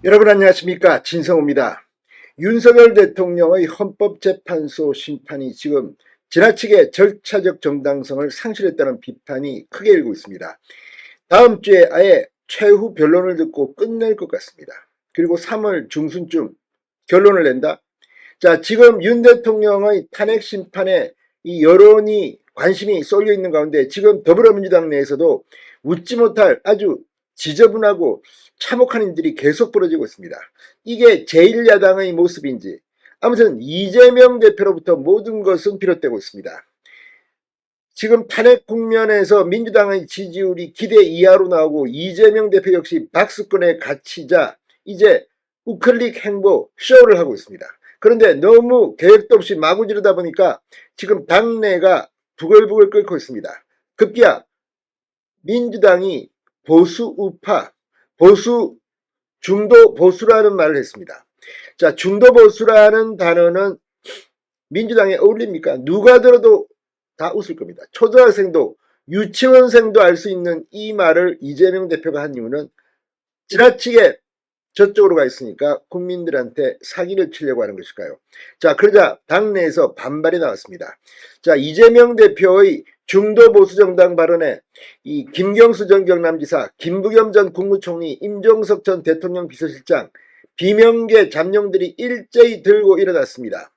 여러분 안녕하십니까, 진성호입니다. 윤석열 대통령의 헌법재판소 심판이 지금 지나치게 절차적 정당성을 상실했다는 비판이 크게 일고 있습니다. 다음 주에 아예 최후 변론을 듣고 끝낼 것 같습니다. 그리고 3월 중순쯤 결론을 낸다. 자, 지금 윤 대통령의 탄핵 심판에 이 여론이 관심이 쏠려 있는 가운데 지금 더불어민주당 내에서도 웃지 못할 아주 지저분하고 참혹한 일들이 계속 벌어지고 있습니다. 이게 제1야당의 모습인지, 아무튼 이재명 대표로부터 모든 것은 비롯되고 있습니다. 지금 탄핵 국면에서 민주당의 지지율이 기대 이하로 나오고 이재명 대표 역시 박수권에 갇히자 이제 우클릭 행보 쇼를 하고 있습니다. 그런데 너무 계획도 없이 마구 지르다 보니까 지금 당내가 부글부글 끓고 있습니다. 급기야 민주당이 보수 우파, 보수 중도 보수라는 말을 했습니다. 자, 중도 보수라는 단어는 민주당에 어울립니까? 누가 들어도 다 웃을 겁니다. 초등학생도 유치원생도 알 수 있는 이 말을 이재명 대표가 한 이유는 지나치게 저쪽으로 가 있으니까 국민들한테 사기를 치려고 하는 것일까요? 자, 그러자 당내에서 반발이 나왔습니다. 자, 이재명 대표의 중도 보수 정당 발언에 이 김경수 전 경남지사, 김부겸 전 국무총리, 임종석 전 대통령 비서실장, 비명계 잠룡들이 일제히 들고 일어났습니다.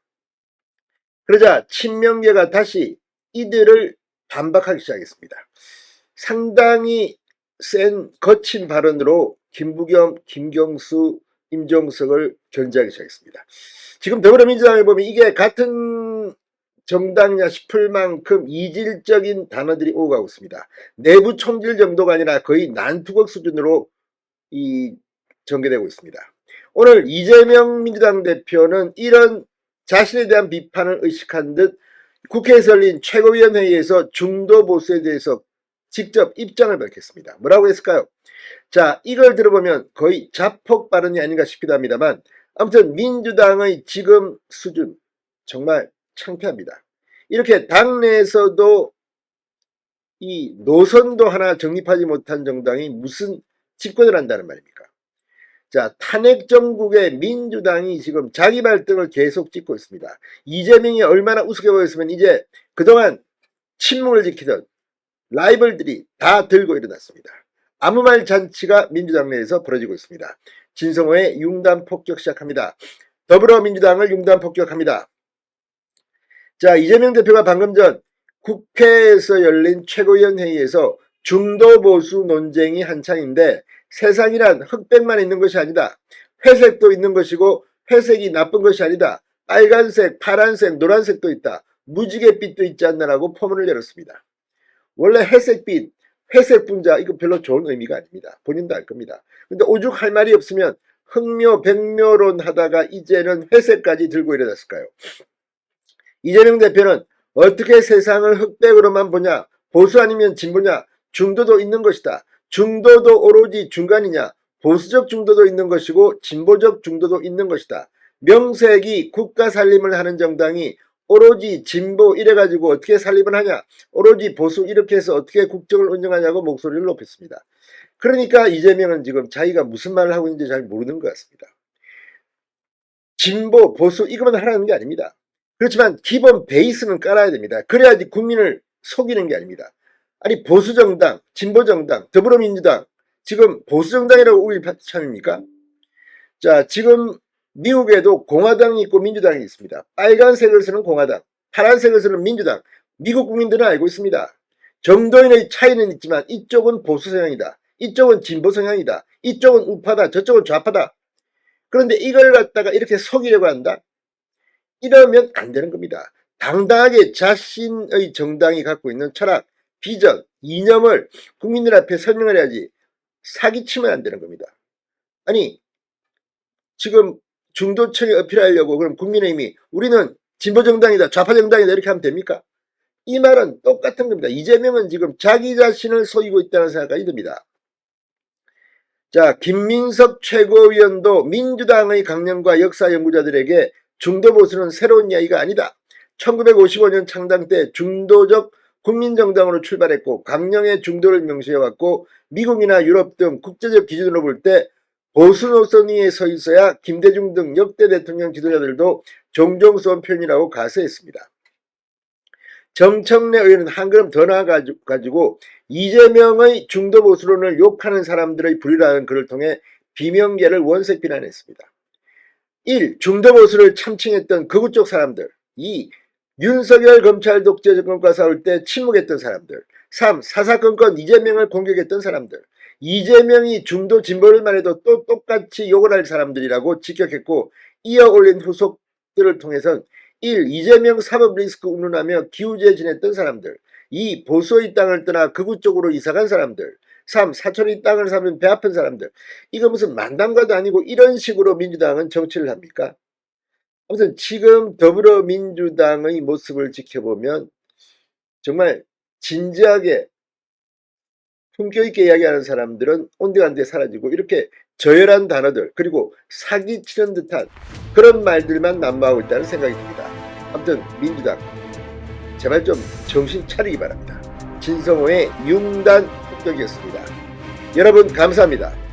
그러자 친명계가 다시 이들을 반박하기 시작했습니다. 상당히 센 거친 발언으로 김부겸, 김경수, 임종석을 견제하기 시작했습니다. 지금 더불어민주당을 보면 이게 같은 정당이냐 싶을 만큼 이질적인 단어들이 오고 가고 있습니다. 내부 총질 정도가 아니라 거의 난투극 수준으로 전개되고 있습니다. 오늘 이재명 민주당 대표는 이런 자신에 대한 비판을 의식한 듯 국회에서 열린 최고위원회의에서 중도 보수에 대해서 직접 입장을 밝혔습니다. 뭐라고 했을까요? 자, 이걸 들어보면 거의 자폭 발언이 아닌가 싶기도 합니다만, 아무튼 민주당의 지금 수준 정말 창피합니다. 이렇게 당내에서도 이 노선도 하나 정립하지 못한 정당이 무슨 집권을 한다는 말입니까? 자, 탄핵 정국의 민주당이 지금 자기 발등을 계속 찍고 있습니다. 이재명이 얼마나 우습게 보였으면 이제 그동안 침묵을 지키던 라이벌들이 다 들고 일어났습니다. 아무 말 잔치가 민주당 내에서 벌어지고 있습니다. 진성호의 융단 폭격 시작합니다. 더불어민주당을 융단 폭격합니다. 자, 이재명 대표가 방금 전 국회에서 열린 최고위원회의에서 중도 보수 논쟁이 한창인데 세상이란 흑백만 있는 것이 아니다. 회색도 있는 것이고 회색이 나쁜 것이 아니다. 빨간색, 파란색, 노란색도 있다. 무지갯빛도 있지 않나라고 포문을 열었습니다. 원래 회색빛, 회색 분자 이거 별로 좋은 의미가 아닙니다. 본인도 알 겁니다. 근데 오죽 할 말이 없으면 흑묘, 백묘론 하다가 이제는 회색까지 들고 일어났을까요? 이재명 대표는 어떻게 세상을 흑백으로만 보냐, 보수 아니면 진보냐, 중도도 있는 것이다. 중도도 오로지 중간이냐, 보수적 중도도 있는 것이고 진보적 중도도 있는 것이다. 명색이 국가 살림을 하는 정당이 오로지 진보 이래가지고 어떻게 살림을 하냐, 오로지 보수 이렇게 해서 어떻게 국정을 운영하냐고 목소리를 높였습니다. 그러니까 이재명은 지금 자기가 무슨 말을 하고 있는지 잘 모르는 것 같습니다. 진보, 보수 이것만 하라는 게 아닙니다. 그렇지만 기본 베이스는 깔아야 됩니다. 그래야지 국민을 속이는 게 아닙니다. 아니 보수정당, 진보정당, 더불어민주당 지금 보수정당이라고 우길 참입니까? 자, 지금 미국에도 공화당이 있고 민주당이 있습니다. 빨간색을 쓰는 공화당, 파란색을 쓰는 민주당. 미국 국민들은 알고 있습니다. 정도인의 차이는 있지만 이쪽은 보수 성향이다. 이쪽은 진보 성향이다. 이쪽은 우파다. 저쪽은 좌파다. 그런데 이걸 갖다가 이렇게 속이려고 한다? 이러면 안 되는 겁니다. 당당하게 자신의 정당이 갖고 있는 철학, 비전, 이념을 국민들 앞에 설명을 해야지 사기치면 안 되는 겁니다. 아니 지금 중도층에 어필하려고 그럼 국민의힘이 우리는 진보정당이다, 좌파정당이다 이렇게 하면 됩니까? 이 말은 똑같은 겁니다. 이재명은 지금 자기 자신을 속이고 있다는 생각이 듭니다. 자, 김민석 최고위원도 민주당의 강령과 역사 연구자들에게 중도 보수는 새로운 이야기가 아니다. 1955년 창당 때 중도적 국민정당으로 출발했고 강령의 중도를 명시해왔고 미국이나 유럽 등 국제적 기준으로 볼 때 보수 노선 위에 서 있어야 김대중 등 역대 대통령 지도자들도 종종 쏜 편이라고 가세했습니다. 정청래 의원은 한 걸음 더 나아가지고 이재명의 중도 보수론을 욕하는 사람들의 불이라는 글을 통해 비명계를 원색 비난했습니다. 1. 중도 보수를 참칭했던 극우 쪽 사람들. 2. 윤석열 검찰 독재 정권과 싸울 때 침묵했던 사람들. 3. 사사건건 이재명을 공격했던 사람들. 이재명이 중도 진보를 말해도 또 똑같이 욕을 할 사람들이라고 직격했고, 이어 올린 후속들을 통해선 1. 이재명 사법 리스크 운운하며 기우제 지냈던 사람들. 2. 보수의 땅을 떠나 극우 쪽으로 이사간 사람들. 3. 사촌의 땅을 사면 배 아픈 사람들. 이거 무슨 만담가도 아니고 이런 식으로 민주당은 정치를 합니까? 아무튼 지금 더불어민주당의 모습을 지켜보면 정말 진지하게 품격 있게 이야기하는 사람들은 온데간데 사라지고 이렇게 저열한 단어들 그리고 사기치는 듯한 그런 말들만 난무하고 있다는 생각이 듭니다. 아무튼 민주당 제발 좀 정신 차리기 바랍니다. 진성호의 융단 폭격이었습니다. 여러분 감사합니다.